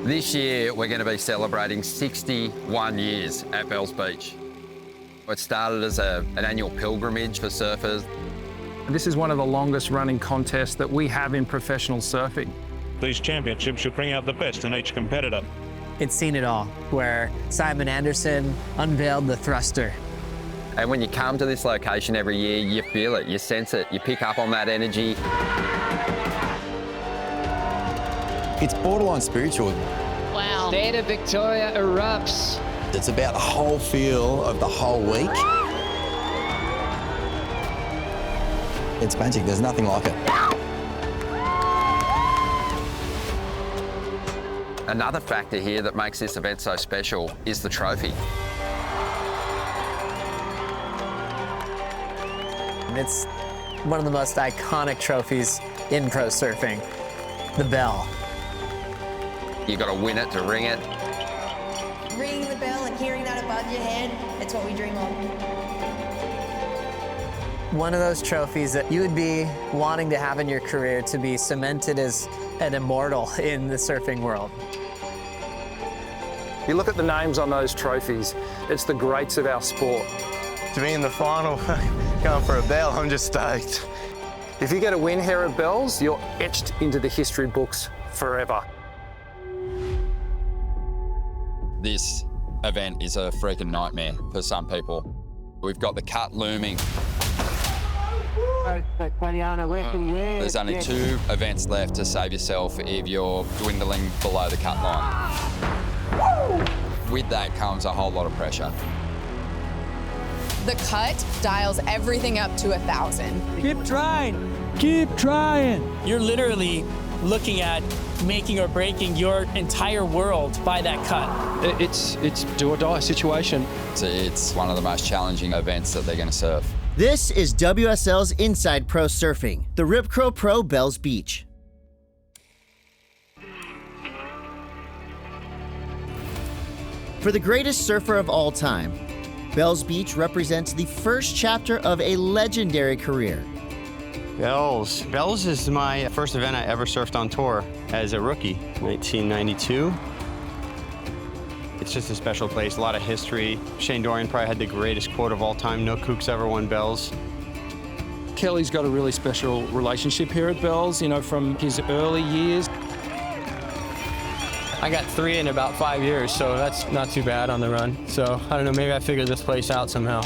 This year, we're going to be celebrating 61 years at Bells Beach. It started as an annual pilgrimage for surfers. This is one of the longest running contests that we have in professional surfing. These championships should bring out the best in each competitor. It's seen it all, where Simon Anderson unveiled the thruster. And when you come to this location every year, you feel it, you sense it, you pick up on that energy. It's borderline spiritual. Wow. State of Victoria erupts. It's about the whole feel of the whole week. It's magic, there's nothing like it. Another factor here that makes this event so special is the trophy. It's one of the most iconic trophies in pro surfing, the bell. You got to win it to ring it. Ringing the bell and hearing that above your head, it's what we dream of. One of those trophies that you would be wanting to have in your career to be cemented as an immortal in the surfing world. You look at the names on those trophies, it's the greats of our sport. To be in the final, going for a bell, I'm just stoked. If you get a win here at Bells, you're etched into the history books forever. This event is a freaking nightmare for some people. We've got the cut looming. There's only 2 events left to save yourself if you're dwindling below the cut line. With that comes a whole lot of pressure. The cut dials everything up to 1,000. Keep trying. Keep trying. You're literally looking at making or breaking your entire world by that cut. It's do or die situation. It's one of the most challenging events that they're going to surf. This is WSL's Inside Pro Surfing, the Rip Curl Pro Bells Beach. For the greatest surfer of all time, Bells Beach represents the first chapter of a legendary career. Bells is my first event I ever surfed on tour as a rookie, 1992. It's just a special place, a lot of history. Shane Dorian probably had the greatest quote of all time, no kook's ever won Bells. Kelly's got a really special relationship here at Bells, you know, from his early years. I got 3 in about 5 years, so that's not too bad on the run. So I don't know, maybe I figured this place out somehow.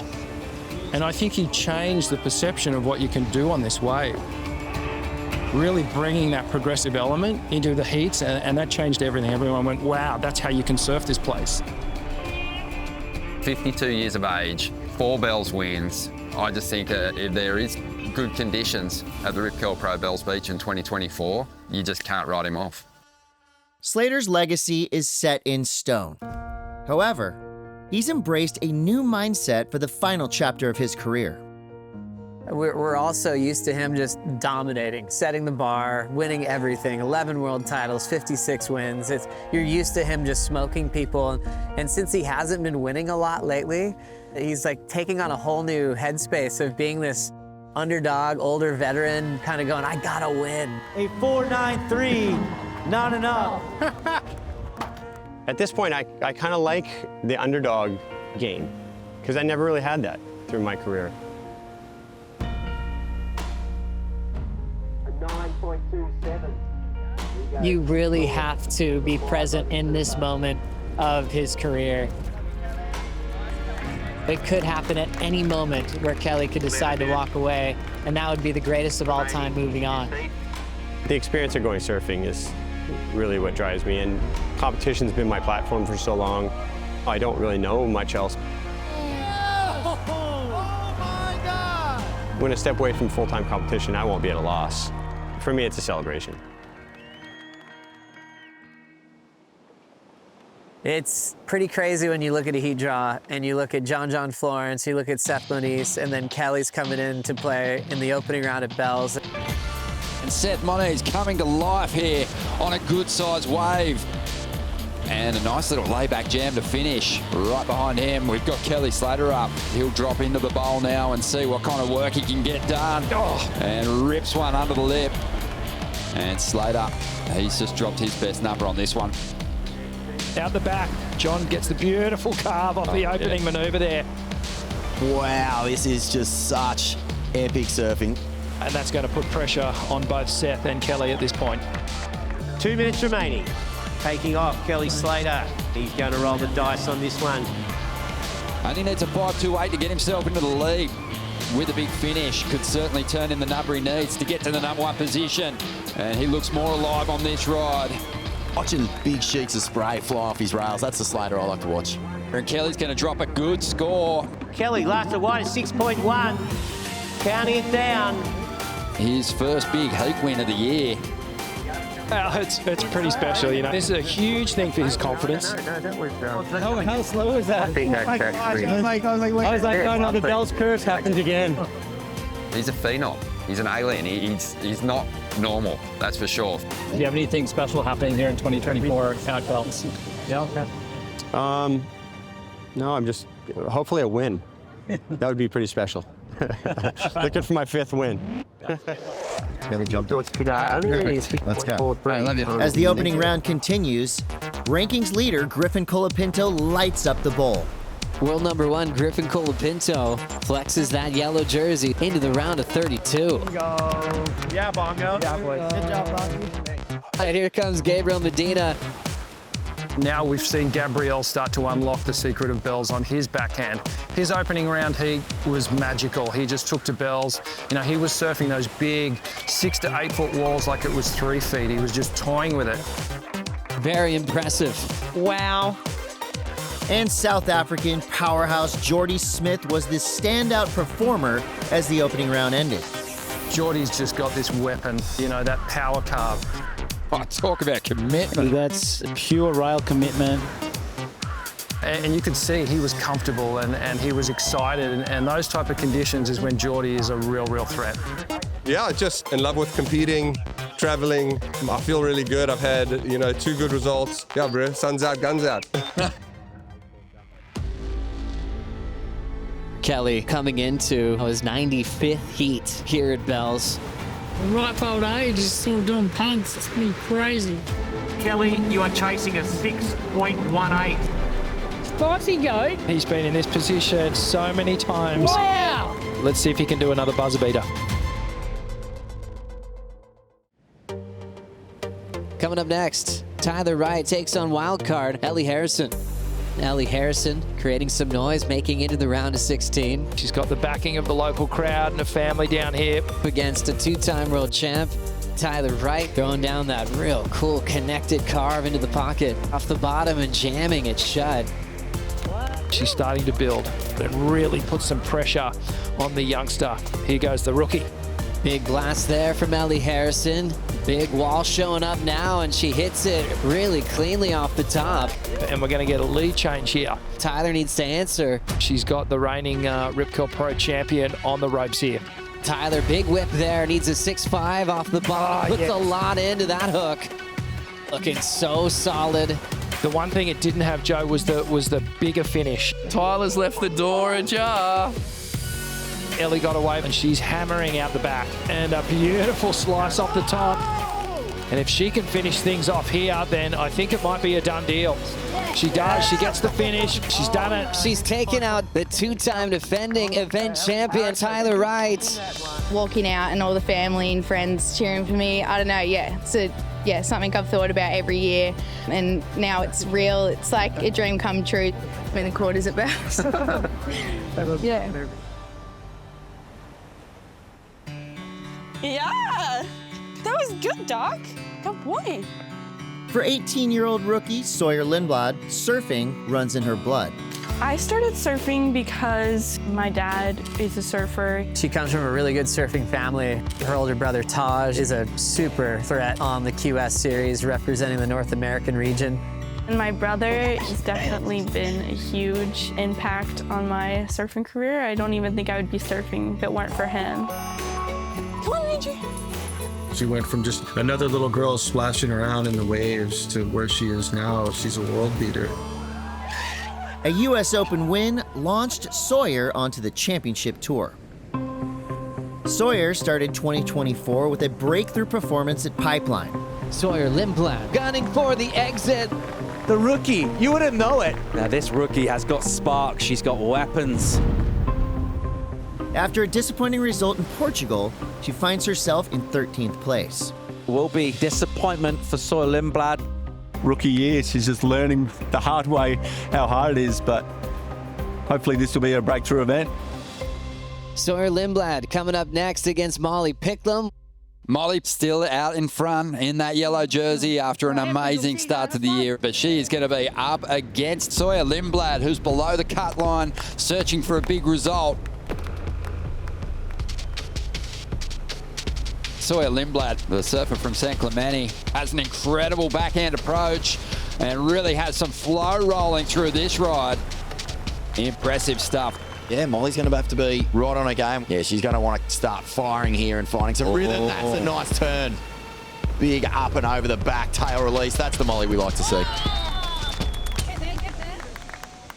And I think he changed the perception of what you can do on this wave. Really bringing that progressive element into the heats, and that changed everything. Everyone went, wow, that's how you can surf this place. 52 years of age, 4 Bells wins. I just think if there is good conditions at the Rip Curl Pro Bells Beach in 2024, you just can't write him off. Slater's legacy is set in stone. However, he's embraced a new mindset for the final chapter of his career. We're also used to him just dominating, setting the bar, winning everything, 11 world titles, 56 wins. You're used to him just smoking people. And since he hasn't been winning a lot lately, he's like taking on a whole new headspace of being this underdog, older veteran, kind of going, I gotta win. A 4.93, not enough. At this point, I kind of like the underdog game because I never really had that through my career. You really have to be present in this moment of his career. It could happen at any moment where Kelly could decide to walk away, and that would be the greatest of all time moving on. The experience of going surfing is really what drives me, and competition's been my platform for so long. I don't really know much else. When I step away from full-time competition, I won't be at a loss. For me, it's a celebration. It's pretty crazy when you look at a heat draw and you look at John Florence, you look at Seth Moniz, and then Kelly's coming in to play in the opening round at Bells. And Seth Moniz coming to life here on a good-sized wave. And a nice little layback jam to finish. Right behind him, we've got Kelly Slater up. He'll drop into the bowl now and see what kind of work he can get done. Oh, and rips one under the lip. And Slater, he's just dropped his best number on this one. Out the back, John gets the beautiful carve off the opening manoeuvre there. Wow, this is just such epic surfing. And that's going to put pressure on both Seth and Kelly at this point. 2 minutes remaining. Taking off, Caity Slater. He's going to roll the dice on this one. And he needs a 5.28 to get himself into the lead. With a big finish, could certainly turn in the number he needs to get to the #1 position. And he looks more alive on this ride. Watching big sheets of spray fly off his rails, that's the Slater I like to watch. And Kelly's going to drop a good score. Kelly, last of one, 6.1. Counting it down. His first big heat win of the year. It's pretty special, you know. This is a huge thing for his confidence. Oh, how slow was that? I think that's I was like, oh no, the Bells curse happens again. He's a phenom. He's an alien. He's not normal, that's for sure. Do you have anything special happening here in 2024 at Bells? Yeah. No, I'm just, hopefully a win. That would be pretty special. Looking for my 5th win. Let's go. I love you. As the opening round continues, rankings leader Griffin Colapinto lights up the bowl. World #1 Griffin Colapinto flexes that yellow jersey into the round of 32. Yeah, Bongo. Yeah, boys. Good job, Bongo. And here comes Gabriel Medina. Now we've seen Gabriel start to unlock the secret of Bells on his backhand. His opening round heat was magical. He just took to Bells. You know, he was surfing those big 6 to 8 foot walls like it was 3 feet. He was just toying with it. Very impressive. Wow. And South African powerhouse Jordy Smith was the standout performer as the opening round ended. Jordy's just got this weapon, you know, that power carve. Oh, talk about commitment. That's pure rail commitment. And you could see he was comfortable and he was excited. And those type of conditions is when Jordy is a real threat. Yeah, just in love with competing, traveling. I feel really good. I've had, 2 good results. Yeah, bro, sun's out, guns out. Kelly coming into his 95th heat here at Bells. Ripe old age is still doing punts. It's pretty crazy. Kelly, you are chasing a 6.18. Spicy goat. He's been in this position so many times. Wow. Let's see if he can do another buzzer beater. Coming up next, Tyler Wright takes on wildcard Ellie Harrison. Ellie Harrison creating some noise, making it into the round of 16. She's got the backing of the local crowd and a family down here. Against a 2-time world champ, Tyler Wright throwing down that real cool connected carve into the pocket off the bottom and jamming it shut. She's starting to build and really put some pressure on the youngster. Here goes the rookie. Big blast there from Ellie Harrison. Big wall showing up now, and she hits it really cleanly off the top. And we're going to get a lead change here. Tyler needs to answer. She's got the reigning Rip Curl Pro champion on the ropes here. Tyler, big whip there, needs a 6.5 off the bottom. Puts a lot into that hook. Looking so solid. The one thing it didn't have, Joe, was the bigger finish. Tyler's left the door ajar. Ellie got away and she's hammering out the back. And a beautiful slice off the top. And if she can finish things off here, then I think it might be a done deal. She does, she gets the finish, she's done it. She's taken out the 2-time defending event champion, Tyler Wright. Walking out and all the family and friends cheering for me, I don't know, it's something I've thought about every year. And now it's real, it's like a dream come true when the quarters at Bells. Yeah. Yeah, that was good, Doc. Good boy. For 18-year-old rookie Sawyer Lindblad, surfing runs in her blood. I started surfing because my dad is a surfer. She comes from a really good surfing family. Her older brother, Taj, is a super threat on the QS series, representing the North American region. And my brother has definitely been a huge impact on my surfing career. I don't even think I would be surfing if it weren't for him. Come on, Ranger. She went from just another little girl splashing around in the waves to where she is now. She's a world beater. A U.S. Open win launched Sawyer onto the championship tour. Sawyer started 2024 with a breakthrough performance at Pipeline. Sawyer Lindblad gunning for the exit. the rookie. You wouldn't know it. Now, this rookie has got spark. She's got weapons. After a disappointing result in Portugal, she finds herself in 13th place. Will be disappointment for Sawyer Lindblad. Rookie year, she's just learning the hard way how hard it is, but hopefully this will be a breakthrough event. Sawyer Lindblad coming up next against Molly Picklum. Molly still out in front in that yellow jersey after an amazing start to the year, but she is going to be up against Sawyer Lindblad, who's below the cut line, searching for a big result. Sawyer Lindblad, the surfer from San Clemente, has an incredible backhand approach and really has some flow rolling through this ride. Impressive stuff. Yeah, Molly's going to have to be right on her game. Yeah, she's going to want to start firing here and finding some rhythm. That's a nice turn. Big up and over the back, tail release. That's the Molly we like to see.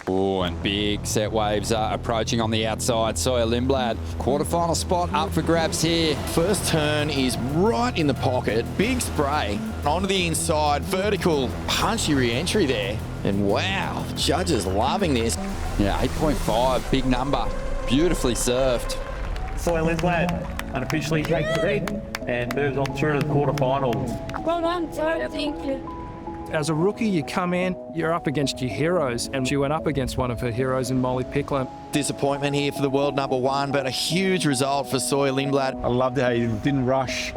Oh, and big set waves are approaching on the outside. Sawyer Lindblad, quarterfinal spot up for grabs here. First turn is right in the pocket. Big spray. Onto the inside. Vertical punchy re-entry there. And wow, judges loving this. Yeah, 8.5, big number. Beautifully surfed. Sawyer Lindblad unofficially takes the lead and moves on through to the quarterfinals. Well done, sir. Thank you. As a rookie, you come in, you're up against your heroes, and she went up against one of her heroes in Molly Picklum. Disappointment here for the world #1, but a huge result for Sawyer Lindblad. I loved how you didn't rush,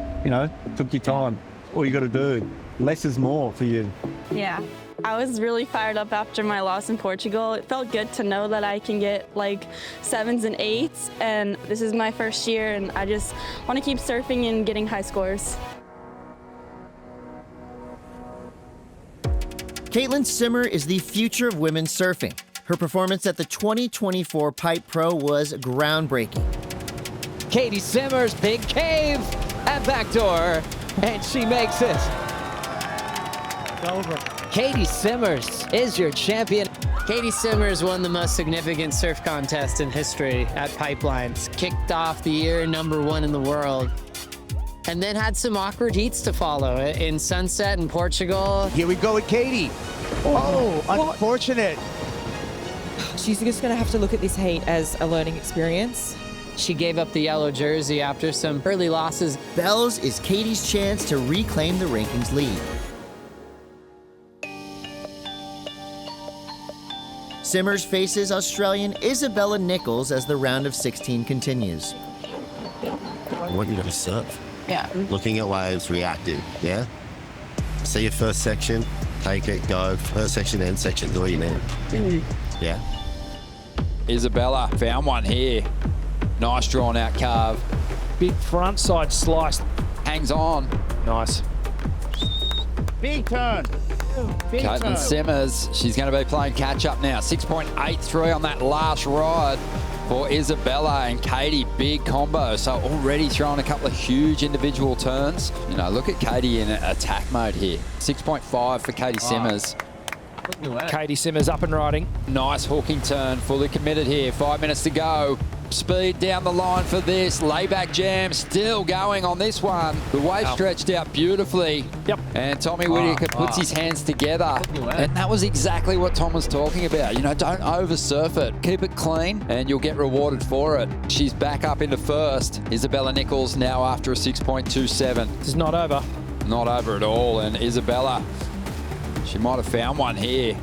took your time. All you got to do, less is more for you. Yeah. I was really fired up after my loss in Portugal. It felt good to know that I can get like 7s and 8s, and this is my first year, and I just want to keep surfing and getting high scores. Caity Simmers is the future of women's surfing. Her performance at the 2024 Pipe Pro was groundbreaking. Caity Simmers, big cave at backdoor, and she makes it. It's over. Caity Simmers is your champion. Caity Simmers won the most significant surf contest in history at Pipelines. Kicked off the year #1 in the world. And then had some awkward heats to follow in Sunset in Portugal. Here we go with Caity. Oh, unfortunate. She's just going to have to look at this heat as a learning experience. She gave up the yellow jersey after some early losses. Bells is Caity's chance to reclaim the rankings lead. Simmers faces Australian Isabella Nichols as the round of 16 continues. I want you to surf. Yeah. Looking at waves, reactive, yeah? See your first section, take it, go. First section, end section, do what you need. Yeah? Isabella found one here. Nice drawn out carve. Big front side slice. Hangs on. Nice. Big turn. Caity Simmers, she's going to be playing catch up now. 6.83 on that last ride for Isabella and Caity. Big combo. So already throwing a couple of huge individual turns. Look at Caity in attack mode here. 6.5 for Caity Simmers. Caity Simmers up and riding. Nice hooking turn, fully committed here. 5 minutes to go. Speed down the line for this. Layback jam still going on this one. The wave stretched out beautifully. Yep. And Tommy Whitaker puts his hands together. And that was exactly what Tom was talking about. Don't over surf it. Keep it clean and you'll get rewarded for it. She's back up into first. Isabella Nichols now after a 6.27. This is not over. Not over at all. And Isabella, she might have found one here.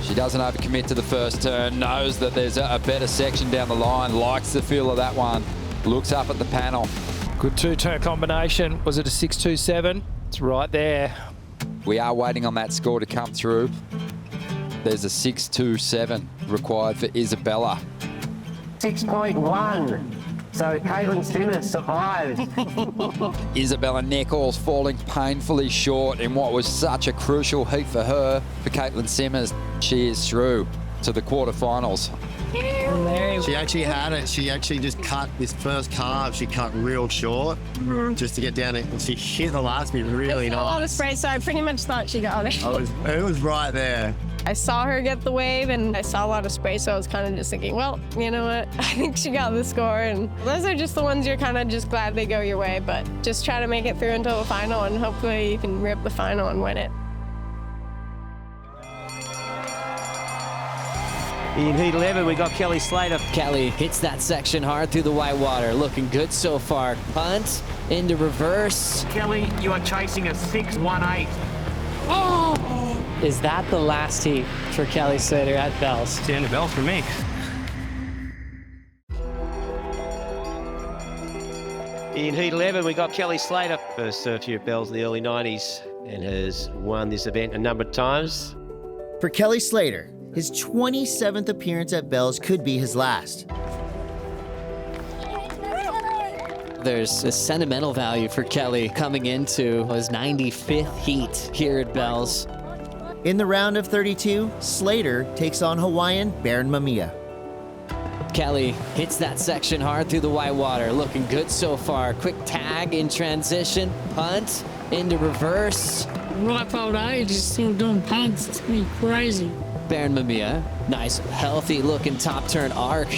She doesn't overcommit to the first turn, knows that there's a better section down the line, likes the feel of that one, looks up at the panel. Good two-turn combination. Was it a 6.27? It's right there. We are waiting on that score to come through. There's a 6.27 required for Isabella. 6.1. So Caity Simmers survived. Isabella Nichols falling painfully short in what was such a crucial heat for her. For Caity Simmers, she is through to the quarterfinals. She actually had it. She actually just cut this first carve. She cut real short just to get down it. And she hit the last bit really nice. A lot of spray, so I pretty much thought she got it. It was right there. I saw her get the wave and I saw a lot of spray, so I was kind of just thinking, well, you know what? I think she got the score. And those are just the ones you're kind of just glad they go your way, but just try to make it through until the final and hopefully you can rip the final and win it. In heat 11, we got Kelly Slater. Kelly hits that section hard through the white water. Looking good so far. Punt into reverse. Kelly, you are chasing a 6.18. Oh! Is that the last heat for Caity Slater at Bells? It's the end of Bells for me. In heat 11, we got Kelly Slater. First served here at Bells in the early 90s and has won this event a number of times. For Kelly Slater, his 27th appearance at Bells could be his last. There's a sentimental value for Kelly coming into his 95th heat here at Bells. In the round of 32, Slater takes on Hawaiian Baron Mamiya. Kelly hits that section hard through the white water. Looking good so far. Quick tag in transition. Punt into reverse. Ripe old age, he's still doing punts. It's pretty crazy. Baron Mamiya. Nice, healthy looking top turn arc.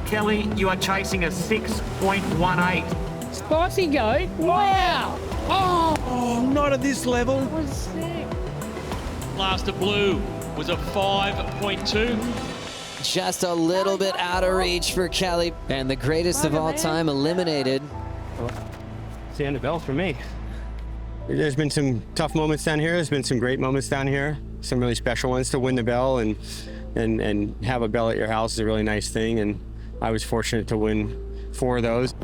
Kelly, you are chasing a 6.18. Spicy goat. Wow. Oh, not at this level. That was sick. Last of blue was a 5.2. Just a little bit out of reach for Kelly. And the greatest of all time eliminated. It's the end of Bells for me. There's been some tough moments down here. There's been some great moments down here. Some really special ones. To win the bell and have a bell at your house is a really nice thing. And I was fortunate to win 4 of those.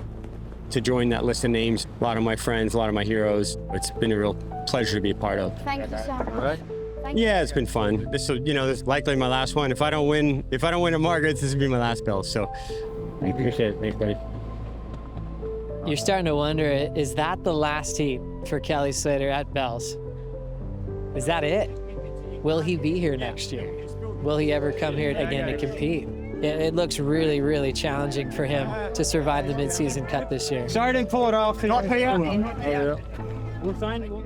To join that list of names, a lot of my friends, a lot of my heroes. It's been a real pleasure to be a part of. Thank you so much. Yeah, it's been fun. This is likely my last one. If I don't win at Margaret's, this will be my last bell. So I appreciate it. Thanks, buddy. You're starting to wonder, is that the last heat for Caity Slater at Bells? Is that it? Will he be here next year? Will he ever come here again to compete? It looks really, really challenging for him to survive the midseason cut this year. Sorry I didn't pull it off. Not here. We're fine.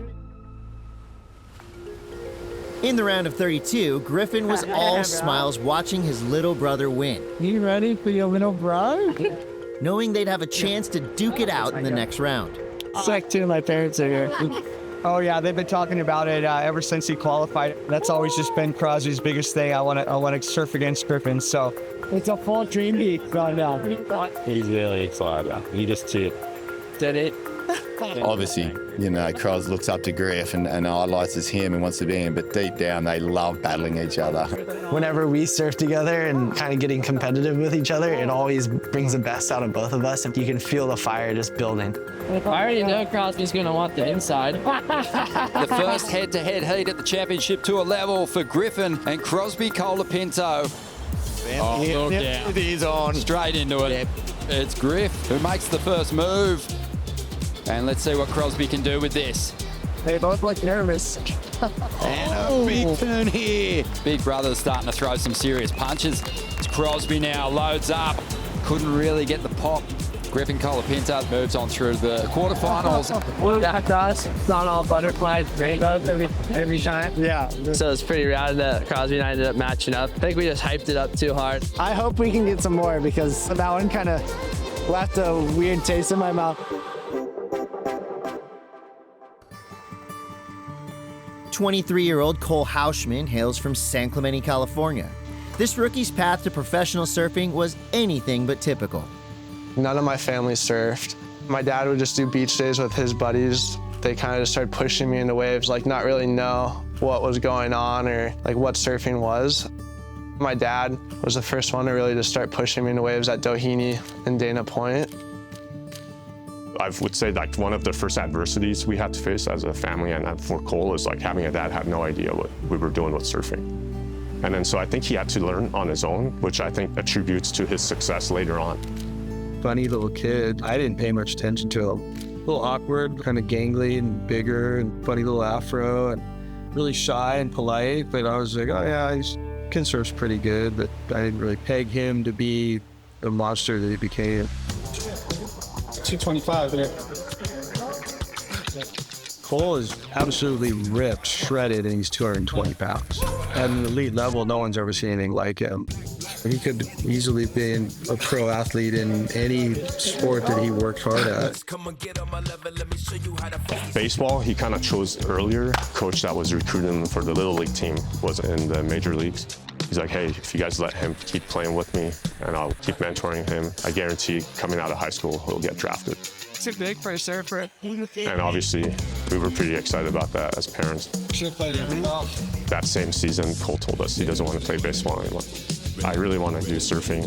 In the round of 32, Griffin was all smiles watching his little brother win. You ready for your little bro? Knowing they'd have a chance to duke it out in the next round. Sick too, my parents are here. Oh yeah, they've been talking about it ever since he qualified. That's always just been Crosby's biggest thing. I want to surf against Griffin. So it's a full dream heat right now. He's really excited. He just did it. Obviously, Cros looks up to Griff and idolises him and wants to be him, but deep down they love battling each other. Whenever we surf together and kind of getting competitive with each other, it always brings the best out of both of us, and you can feel the fire just building. I already know Crosby's going to want the inside. The first head-to-head heat at the championship tour level for Griffin and Crosby Colapinto. Look down. He's on. Straight into it. Yep. It's Griff who makes the first move. And let's see what Crosby can do with this. They both look nervous. And a big turn here. Big brother's starting to throw some serious punches. It's Crosby now, loads up. Couldn't really get the pop. Griffin Colapinto moves on through the quarterfinals. Well, that does. It's not all butterflies, rainbows every time. Yeah. So it's pretty rad that Crosby and I ended up matching up. I think we just hyped it up too hard. I hope we can get some more, because that one kind of left a weird taste in my mouth. 23-year-old Cole Houshmand hails from San Clemente, California. This rookie's path to professional surfing was anything but typical. None of my family surfed. My dad would just do beach days with his buddies. They kind of just started pushing me into waves, like not really know what was going on or like what surfing was. My dad was the first one to really just start pushing me into waves at Doheny and Dana Point. I would say like one of the first adversities we had to face as a family and for Cole is like having a dad have no idea what we were doing with surfing. And then so I think he had to learn on his own, which I think attributes to his success later on. Funny little kid. I didn't pay much attention to him. A little awkward, kind of gangly and bigger and funny little afro and really shy and polite. But I was like, oh yeah, he can surf's pretty good, but I didn't really peg him to be the monster that he became. 225 there. Cole is absolutely ripped, shredded, and he's 220 pounds. At an elite level, no one's ever seen anything like him. He could easily be a pro athlete in any sport that he worked hard at. Baseball, he kind of chose earlier. Coach that was recruiting him for the Little League team was in the major leagues. He's like, hey, if you guys let him keep playing with me and I'll keep mentoring him, I guarantee coming out of high school, he'll get drafted. Too big for a surfer. And obviously, we were pretty excited about that as parents. Should have played baseball. That same season, Cole told us he doesn't want to play baseball anymore. I really want to do surfing.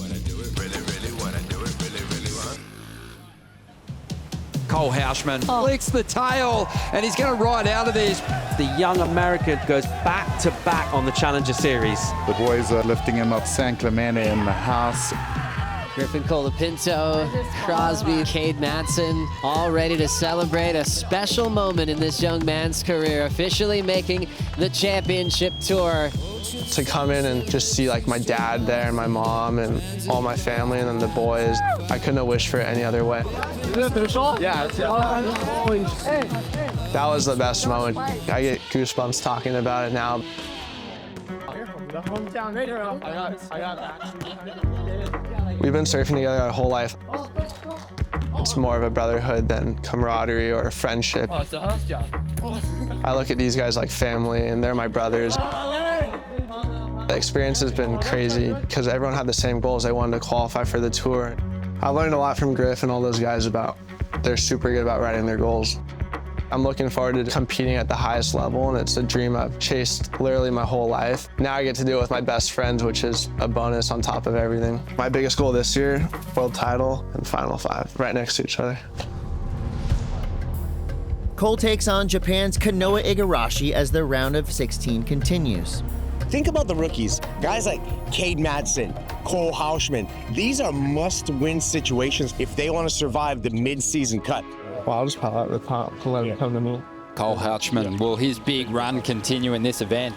Cole Houshmand flicks the tail, and he's going to ride out of this. The young American goes back to back on the Challenger Series. The boys are lifting him up San Clemente in the house. Griffin Colapinto, Crosby, Cade Matson, all ready to celebrate a special moment in this young man's career, officially making the championship tour. To come in and just see like my dad there and my mom and all my family and then the boys, I couldn't have wished for it any other way. Yeah. That was the best moment. I get goosebumps talking about it now. We've been surfing together our whole life. It's more of a brotherhood than camaraderie or friendship. I look at these guys like family, and they're my brothers. The experience has been crazy because everyone had the same goals. They wanted to qualify for the tour. I learned a lot from Griff and all those guys about they're super good about writing their goals. I'm looking forward to competing at the highest level, and it's a dream I've chased literally my whole life. Now I get to do it with my best friends, which is a bonus on top of everything. My biggest goal this year, world title and Final Five, right next to each other. Cole takes on Japan's Kanoa Igarashi as the round of 16 continues. Think about the rookies. Guys like Cade Matson, Cole Houshmand. These are must-win situations if they want to survive the mid-season cut. Well, I'll just pull out the pop to let him come to me. Cole Houshmand, will his big run continue in this event?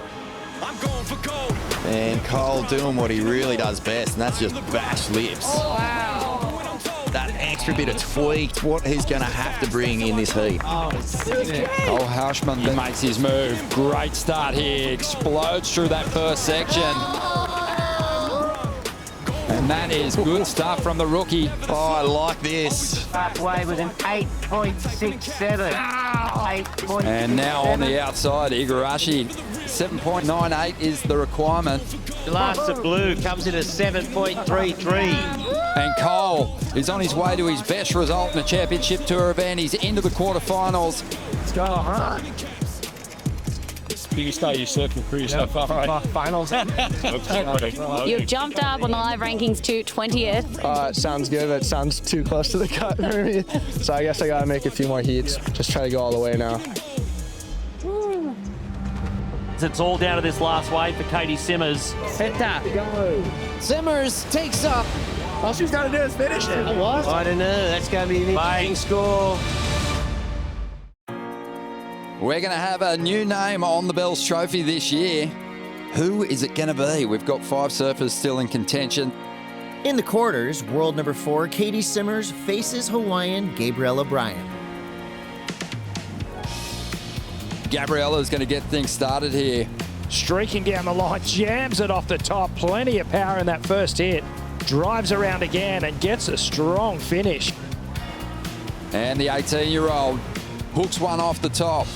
And Cole doing what he really does best, and that's just bash lips. Oh, wow. That extra bit of tweak, what he's going to have to bring in this heat. Cole Houshmand, he makes his move. Great start here, explodes through that first section. And that is good stuff from the rookie. Oh, I like this. Halfway with an 8.67. And now on the outside, Igarashi, 7.98 is the requirement. Last of blue comes in at 7.33. And Cole is on his way to his best result in the championship tour event. He's into the quarterfinals. Let's go, huh? Biggest day you've surfing career so far, right? Finals. You've jumped up on the live rankings to 20th. It sounds good, but it sounds too close to the cut for me. So I guess I got to make a few more heats. Just try to go all the way now. It's all down to this last wave for Caity Simmers. Simmers takes up. All she's got to do is finish it. I don't know. That's going to be an interesting score. We're going to have a new name on the Bells Trophy this year. Who is it going to be? We've got 5 surfers still in contention. In the quarters, world number 4, Caity Simmers faces Hawaiian Gabrielle O'Brien. Gabriella's going to get things started here. Streaking down the line, jams it off the top. Plenty of power in that first hit. Drives around again and gets a strong finish. And the 18-year-old hooks one off the top.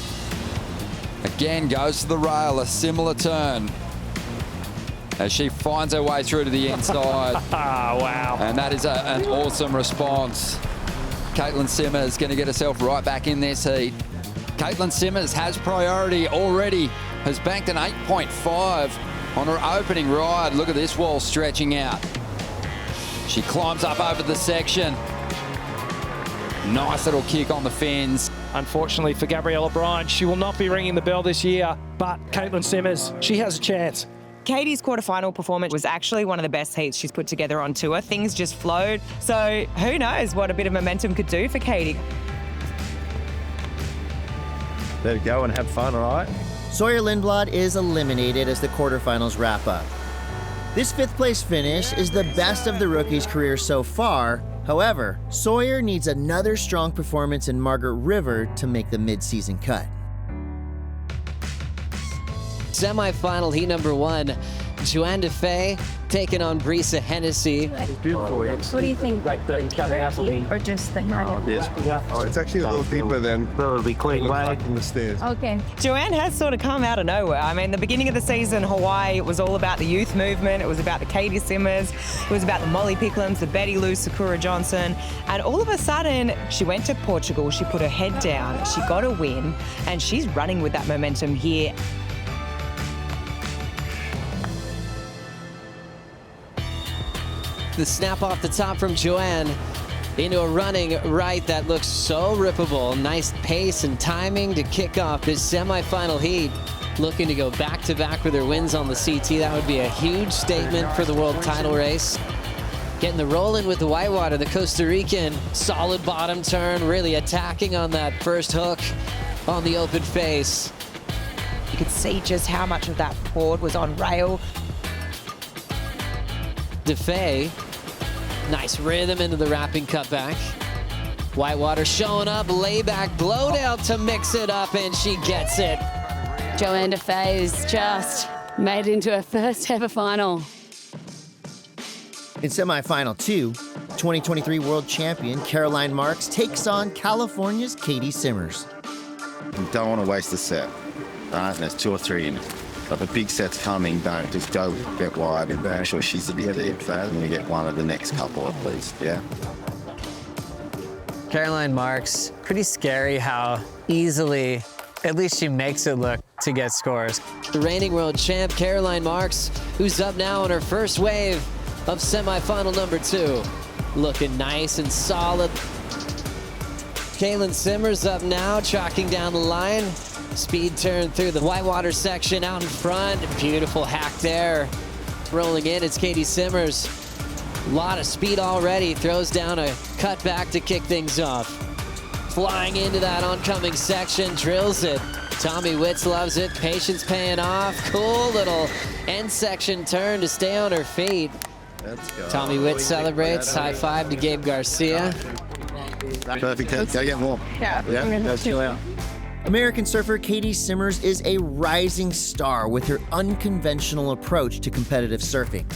Again, goes to the rail, a similar turn. As she finds her way through to the inside. Wow. And that is an awesome response. Caitlin Simmers going to get herself right back in this heat. Caitlin Simmers has priority already, has banked an 8.5 on her opening ride. Look at this wall stretching out. She climbs up over the section. Nice little kick on the fins. Unfortunately for Gabrielle O'Brien, she will not be ringing the bell this year, but Caitlin Simmers, she has a chance. Caity's quarterfinal performance was actually one of the best heats she's put together on tour. Things just flowed. So who knows what a bit of momentum could do for Caity. There we go and have fun, all right? Sawyer Lindblad is eliminated as the quarterfinals wrap up. This 5th place finish is the best of the rookie's career so far. However, Sawyer needs another strong performance in Margaret River to make the mid-season cut. Semi-final heat number 1. Joanne DeFay taking on Brisa Hennessy. What do you think? Or just the Oh, it's actually a little deeper than It'll be clean way. in the stairs. Okay. Joanne has sort of come out of nowhere. I mean, the beginning of the season, Hawaii, it was all about the youth movement. It was about the Caity Simmers. It was about the Molly Picklums, the Betty Lou, Sakura Johnson. And all of a sudden, she went to Portugal. She put her head down. She got a win. And she's running with that momentum here. The snap off the top from Joanne into a running right that looks so rippable. Nice pace and timing to kick off this semifinal heat. Looking to go back-to-back with her wins on the CT. That would be a huge statement for the world title race. Getting the roll in with the Whitewater, the Costa Rican. Solid bottom turn, really attacking on that first hook on the open face. You could see just how much of that board was on rail. DeFay, nice rhythm into the wrapping cutback. Whitewater showing up, layback blowdown to mix it up, and she gets it. Joanne DeFay has just made it into her first ever final. In semifinal 2, 2023 world champion Caroline Marks takes on California's Caity Simmers. You don't want to waste a set. Right? There's 2 or 3 in it. If a big set's coming, don't just go get wide and make sure she's a bit deep. And you get one of the next couple at least, yeah. Caroline Marks, pretty scary how easily, at least she makes it look, to get scores. The reigning world champ, Caroline Marks, who's up now on her first wave of semifinal number 2. Looking nice and solid. Caity Simmers up now, tracking down the line. Speed turn through the Whitewater section out in front. Beautiful hack there. Rolling in, it's Caity Simmers. A lot of speed already. Throws down a cutback to kick things off. Flying into that oncoming section, drills it. Tommy Witz loves it. Patience paying off. Cool little end section turn to stay on her feet. Let's go. Tommy Witz celebrates. High five to Gabe Garcia. Perfect. Gotta get more. Yeah. American surfer Caity Simmers is a rising star with her unconventional approach to competitive surfing.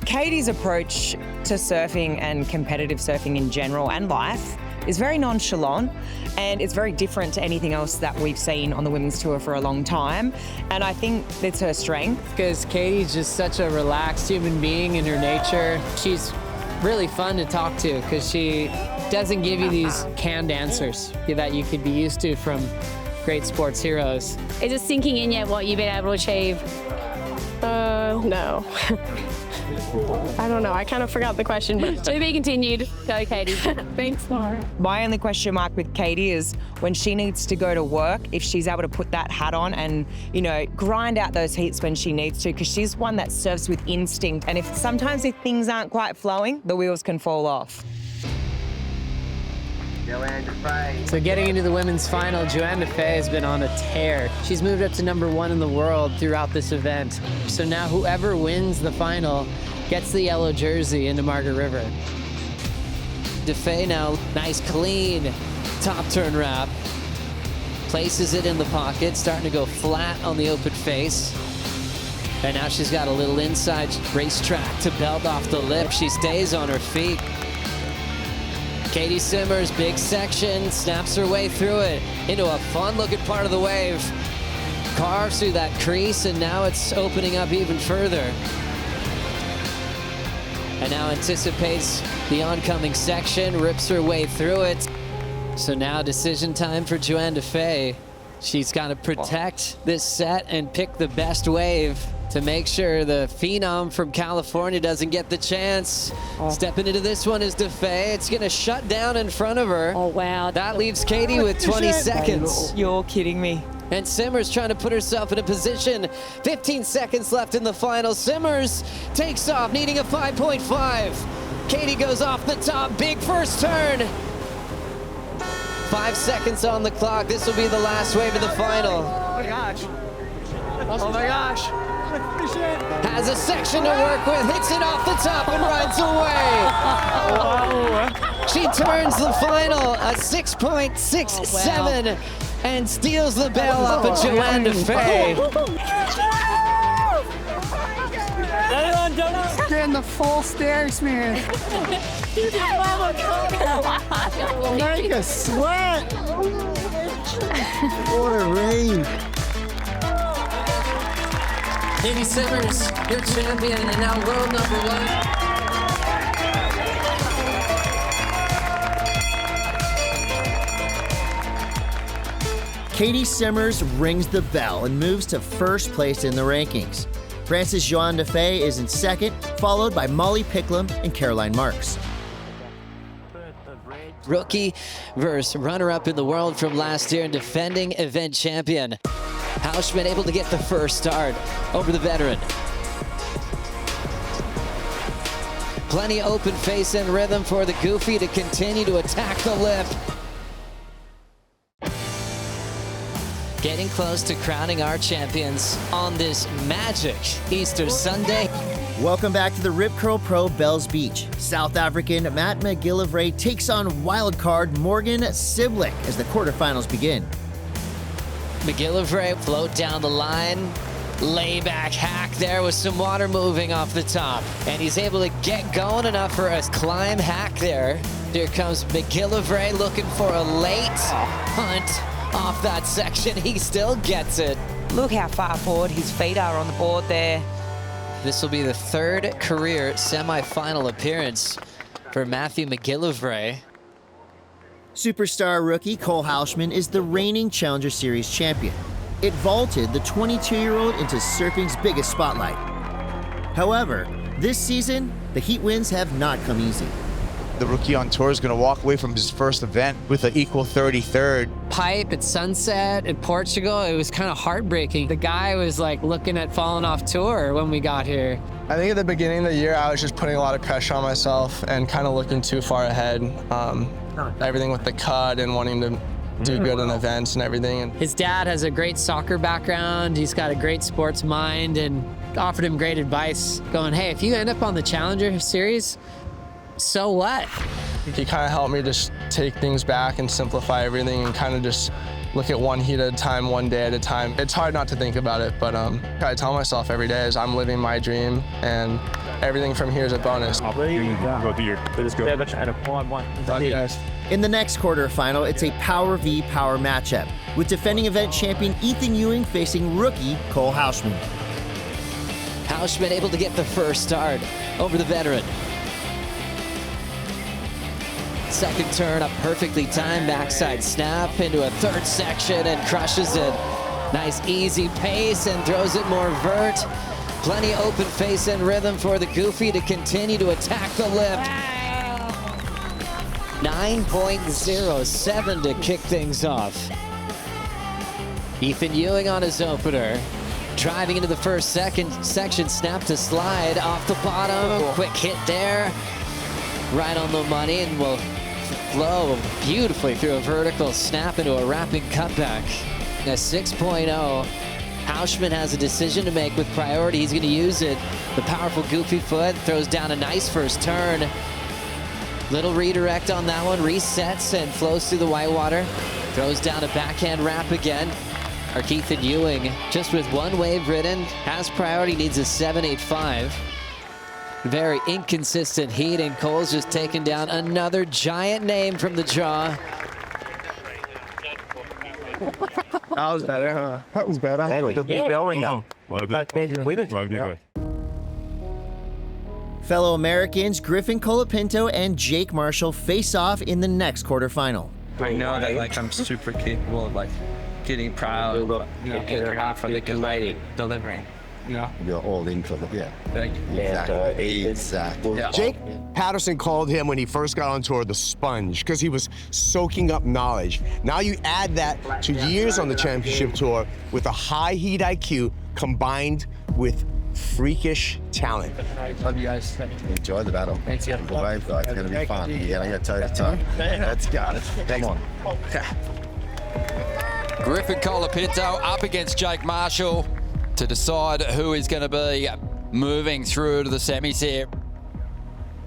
Caity's approach to surfing and competitive surfing in general and life is very nonchalant, and it's very different to anything else that we've seen on the women's tour for a long time. And I think it's her strength. Because Caity's just such a relaxed human being in her nature. She's really fun to talk to because she doesn't give you these canned answers that you could be used to from great sports heroes. Is it sinking in yet what you've been able to achieve? No. I don't know. I kind of forgot the question, but to be continued. Go, Caity. Thanks, Laura. My only question mark with Caity is when she needs to go to work, if she's able to put that hat on and, you know, grind out those heats when she needs to, because she's one that surfs with instinct. And sometimes if things aren't quite flowing, the wheels can fall off. So getting into the women's final, Joanne DeFay has been on a tear. She's moved up to number 1 in the world throughout this event. So now whoever wins the final gets the yellow jersey into Margaret River. DeFay now, nice clean top turn wrap. Places it in the pocket, starting to go flat on the open face. And now she's got a little inside racetrack to belt off the lip. She stays on her feet. Caity Simmers, big section, snaps her way through it into a fun-looking part of the wave. Carves through that crease, and now it's opening up even further. And now anticipates the oncoming section, rips her way through it. So now decision time for Joanne DeFay. She's got to protect this set and pick the best wave to make sure the phenom from California doesn't get the chance. Stepping into this one is DeFay. It's gonna shut down in front of her. Oh, wow. That leaves Caity with 20 seconds. You're kidding me. And Simmers trying to put herself in a position. 15 seconds left in the final. Simmers takes off, needing a 5.5. Caity goes off the top, big first turn. 5 seconds on the clock. This will be the last wave of the final. Oh my gosh. Oh my gosh. Has a section to work with, hits it off the top and rides away. She turns the final a 6.67 and steals the bell off of Joanne DeFay. Getting the full stare smear. Make a sweat. What a rain. Caity Simmers, your champion and now world #1. Caity Simmers rings the bell and moves to first place in the rankings. Frances Joanne Defay is in second, followed by Molly Picklum and Caroline Marks. Rookie versus runner-up in the world from last year and defending event champion. Houshmand able to get the first start over the veteran. Plenty open face and rhythm for the Goofy to continue to attack the lip. Getting close to crowning our champions on this magic Easter Sunday. Welcome back to the Rip Curl Pro Bells Beach. South African Matt McGillivray takes on wildcard Morgan Siblick as the quarterfinals begin. McGillivray float down the line. Layback hack there with some water moving off the top. And he's able to get going enough for a climb hack there. Here comes McGillivray looking for a late hunt off that section. He still gets it. Look how far forward his feet are on the board there. This will be the third career semifinal appearance for Matthew McGillivray. Superstar rookie Cole Houshmand is the reigning Challenger Series champion. It vaulted the 22-year-old into surfing's biggest spotlight. However, this season, the heat winds have not come easy. The rookie on tour is going to walk away from his first event with an equal 33rd. Pipe at Sunset in Portugal, it was kind of heartbreaking. The guy was like looking at falling off tour when we got here. I think at the beginning of the year, I was just putting a lot of pressure on myself and kind of looking too far ahead. Everything with the cut and wanting to do good in events and everything. And his dad has a great soccer background. He's got a great sports mind and offered him great advice going, hey, if you end up on the Challenger Series, so what? He kind of helped me just take things back and simplify everything and kind of just look at one heat at a time, one day at a time. It's hard not to think about it, but I tell myself every day is I'm living my dream and everything from here is a bonus. Go do your, let's go. In the next quarterfinal, it's a Power v Power matchup, with defending event champion Ethan Ewing facing rookie Cole Houshmand. Houshmand able to get the first start over the veteran. Second turn, a perfectly timed backside snap into a third section and crushes it. Nice easy pace and throws it more vert. Plenty of open face and rhythm for the Goofy to continue to attack the lip. 9.07 to kick things off. Ethan Ewing on his opener. Driving into the first section, snap to slide off the bottom. Quick hit there. Right on the money and will flow beautifully through a vertical snap into a wrapping cutback. A 6.0. Houshmand has a decision to make with priority. He's going to use it. The powerful Goofy foot throws down a nice first turn. Little redirect on that one. Resets and flows through the whitewater. Throws down a backhand wrap again. Our Ethan Ewing, just with one wave ridden, has priority, needs a 7.85. Very inconsistent heat, and Cole's just taken down another giant name from the draw. That was better, huh? That was better. Fellow Americans Griffin Colapinto and Jake Marshall face off in the next quarterfinal. I know that I'm super capable of getting proud, getting off for the good lady delivering. You're all in for the, Exactly. Yeah. Jake Patterson called him when he first got on tour the sponge because he was soaking up knowledge. Now you add that to years on the championship tour with a high heat IQ combined with freakish talent. Love you guys. Enjoy the battle. Thanks, yeah. The wave, guys. It's going to be fun. You're going to get toe to toe. Let's go. Thanks. Come on. Griffin Colapinto up against Jake Marshall to decide who is going to be moving through to the semis here.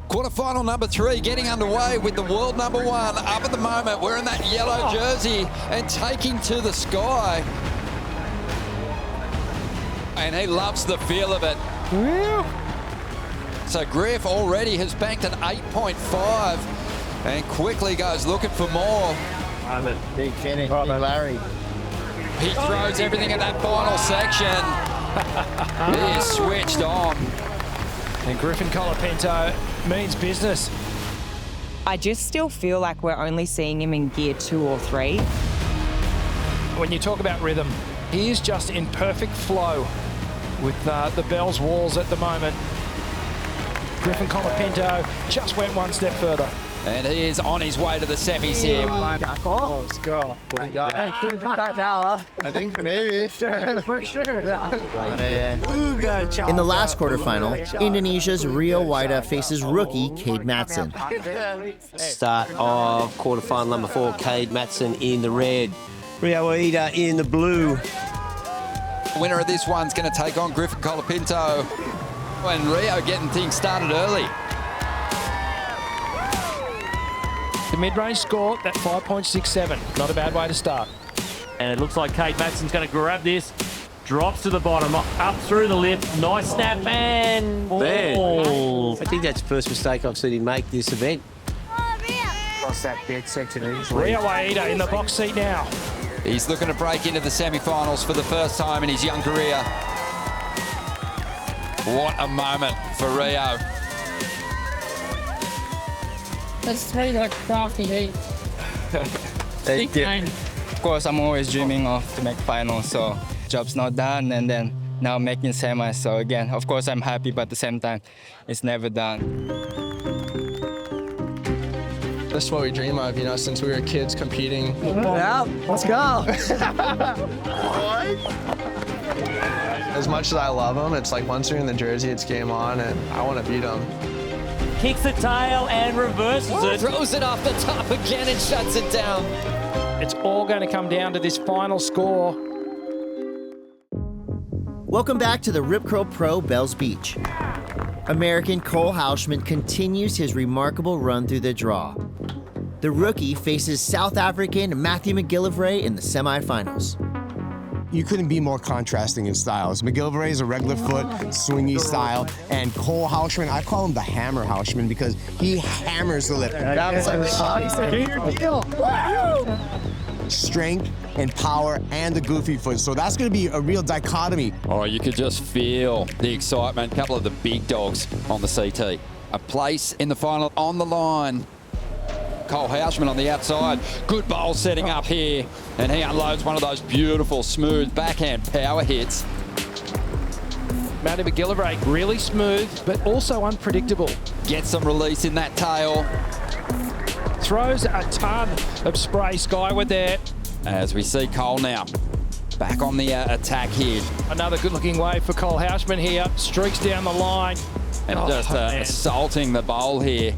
Quarterfinal number 3 getting underway with the world number 1 up at the moment. We're in that yellow jersey and taking to the sky. And he loves the feel of it. So Griff already has banked an 8.5 and quickly goes looking for more. Big finish, big Larry. He throws everything in that final section. He is switched on. And Griffin Colapinto means business. I just still feel like we're only seeing him in gear 2 or 3. When you talk about rhythm, he is just in perfect flow with the Bells walls at the moment. Griffin Colapinto just went one step further. And he is on his way to the semis here. Let's go. I think maybe. For sure. In the last quarterfinal, Indonesia's Rio Waida faces rookie Caity Matson. Start of quarterfinal number 4, Caity Matson in the red. Rio Waida in the blue. Winner of this one's going to take on Griffin Colapinto. And Rio getting things started early. The mid-range score, that 5.67. Not a bad way to start. And it looks like Caity Matson's going to grab this. Drops to the bottom, up through the lip. Nice snap and ball. I think that's the first mistake I've seen him make this event. Cross that big section. Rio Waida in the box seat now. He's looking to break into the semi-finals for the first time in his young career. What a moment for Rio. That's very like crafty. Of course, I'm always dreaming of to make finals, so job's not done, and then now making semis. So again, of course, I'm happy, but at the same time, it's never done. This is what we dream of, you know, since we were kids competing. Yeah, let's go. As much as I love them, it's like once they're in the jersey, it's game on, and I want to beat them. Kicks the tail and reverses it. Throws it off the top again and shuts it down. It's all going to come down to this final score. Welcome back to the Rip Curl Pro Bells Beach. American Cole Houshmand continues his remarkable run through the draw. The rookie faces South African Matthew McGillivray in the semifinals. You couldn't be more contrasting in styles. McGillivray is a regular foot, swingy style, and Cole Houshmand, I call him the hammer Houshmand because he hammers the lip. Strength and power and the goofy foot. So that's going to be a real dichotomy. Oh, you could just feel the excitement. A couple of the big dogs on the CT. A place in the final on the line. Cole Houshmand on the outside. Good bowl setting up here. And he unloads one of those beautiful, smooth backhand power hits. Matty McGillivray, really smooth, but also unpredictable. Gets some release in that tail. Throws a ton of spray skyward there. As we see Cole now. Back on the attack here. Another good-looking wave for Cole Houshmand here. Streaks down the line. And just assaulting the bowl here.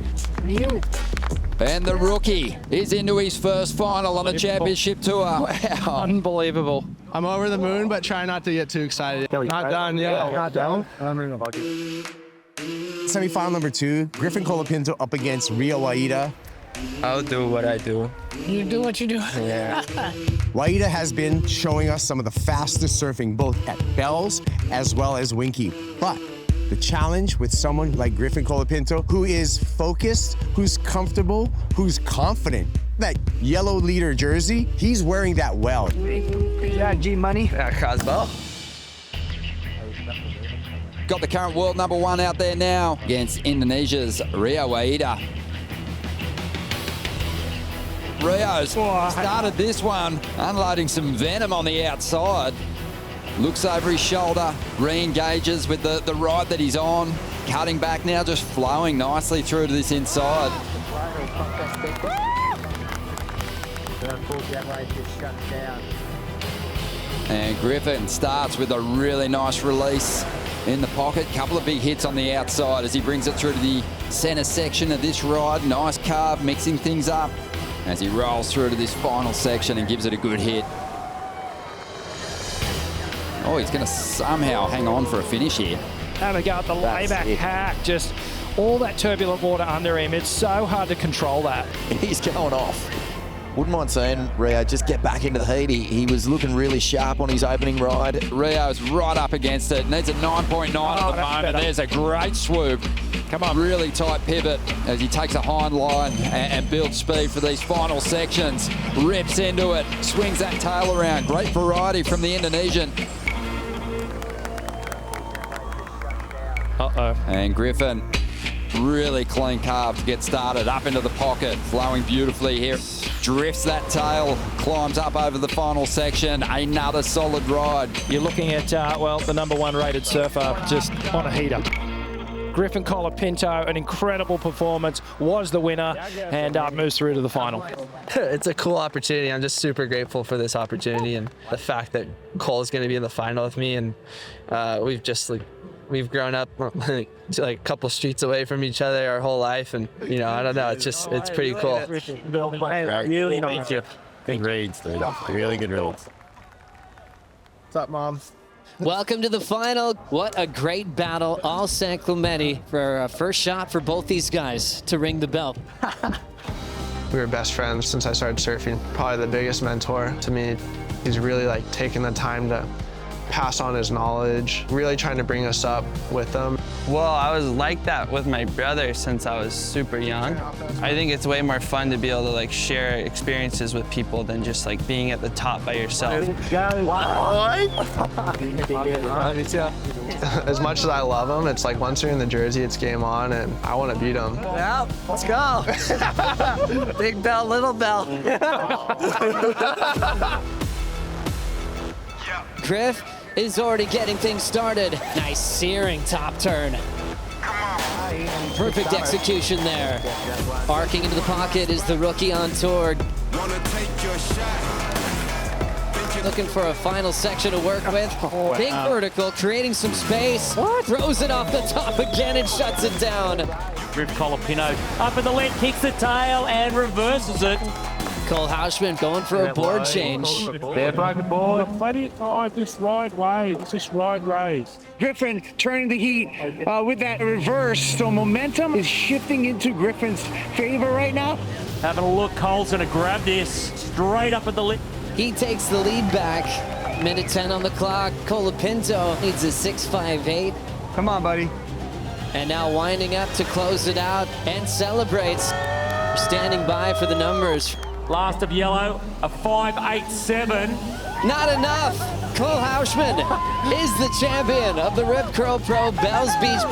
And the rookie is into his first final on a championship tour. Wow. Unbelievable. I'm over the moon, but try not to get too excited. Not done yet. Not done. Semifinal number 2, Griffin Colapinto up against Rio Waida. I'll do what I do. You do what you do. Yeah. Waida has been showing us some of the fastest surfing, both at Bells as well as Winky. But the challenge with someone like Griffin Colapinto, who is focused, who's comfortable, who's confident. That yellow leader jersey, he's wearing that well. Yeah, G-Money. Crossbow. Got the current world number 1 out there now against Indonesia's Rio Waida. Rio's started this one, unloading some venom on the outside. Looks over his shoulder, re-engages with the ride that he's on. Cutting back now, just flowing nicely through to this inside. And Griffin starts with a really nice release in the pocket. Couple of big hits on the outside as he brings it through to the center section of this ride. Nice carve, mixing things up as he rolls through to this final section and gives it a good hit. Oh, he's going to somehow hang on for a finish here. Have a go at the layback hack. Just all that turbulent water under him. It's so hard to control that. He's going off. Wouldn't mind seeing Rio just get back into the heat. He was looking really sharp on his opening ride. Rio's right up against it. Needs a 9.9 at the moment. There's a great swoop. Come on. Really tight pivot as he takes a hind line and builds speed for these final sections. Rips into it, swings that tail around. Great variety from the Indonesian. And Griffin, really clean carve to get started. Up into the pocket, flowing beautifully here. Drifts that tail, climbs up over the final section. Another solid ride. You're looking at, well, the #1 rated surfer just on a heater. Griffin Colapinto, an incredible performance, was the winner and moves through to the final. It's a cool opportunity. I'm just super grateful for this opportunity and the fact that Cole is going to be in the final with me. And we've grown up like a couple streets away from each other our whole life. And, you know, I don't know, it's pretty cool. Really nice. Good reads, dude. Really good reads. What's up, Mom? Welcome to the final. What a great battle. All San Clemente for a first shot for both these guys to ring the bell. We were best friends since I started surfing. Probably the biggest mentor to me. He's really like taking the time to pass on his knowledge, really trying to bring us up with him. Well, I was like that with my brother since I was super young. I think it's way more fun to be able to like share experiences with people than just like being at the top by yourself. As much as I love him, it's like once you're in the jersey, it's game on, and I want to beat him. Yeah, let's go. Big bell, little bell. Griff is already getting things started. Nice searing top turn. Perfect execution there. Arcing into the pocket is the rookie on tour. Looking for a final section to work with. Big vertical, creating some space. Throws it off the top again and shuts it down. Griff Colapinto up in the lead, kicks the tail and reverses it. Cole Houshmand going for a board change. They're broken board. This right raise. Griffin turning the heat with that reverse. So momentum is shifting into Griffin's favor right now. Having a look, Cole's going to grab this straight up at the lip. He takes the lead back. Minute 10 on the clock. Colapinto needs a 6.58. Come on, buddy. And now winding up to close it out and celebrates. Standing by for the numbers. Last of yellow, a 5.87. Not enough. Cole Houshmand is the champion of the Rip Curl Pro Bells Beach.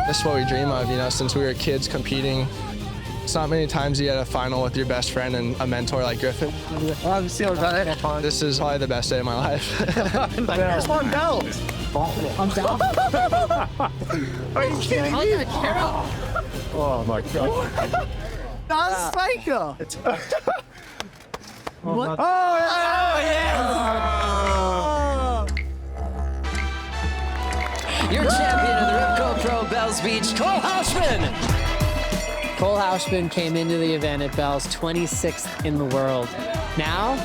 This is what we dream of, you know, since we were kids competing. It's not many times you get a final with your best friend and a mentor like Griffin. This is probably the best day of my life. There's one bell. I'm down. Are you kidding me? Oh my God. Non-spiker. What? Oh, yeah. Your champion of the Rip Curl Pro Bells Beach, Cole Houshmand. Cole Houshmand came into the event at Bells 26th in the world. Now,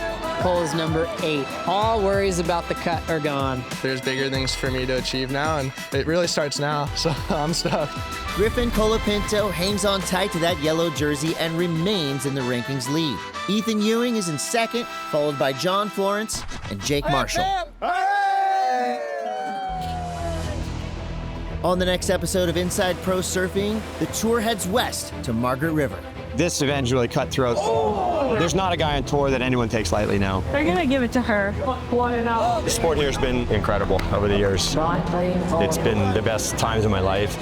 Cole is number 8. All worries about the cut are gone. There's bigger things for me to achieve now, and it really starts now, so I'm stoked. Griffin Colapinto hangs on tight to that yellow jersey and remains in the rankings lead. Ethan Ewing is in second, followed by John Florence and Jake Marshall. On the next episode of Inside Pro Surfing, the tour heads west to Margaret River. This event's really cutthroat. There's not a guy on tour that anyone takes lightly now. They're gonna give it to her. The sport here has been incredible over the years. It's been the best times of my life.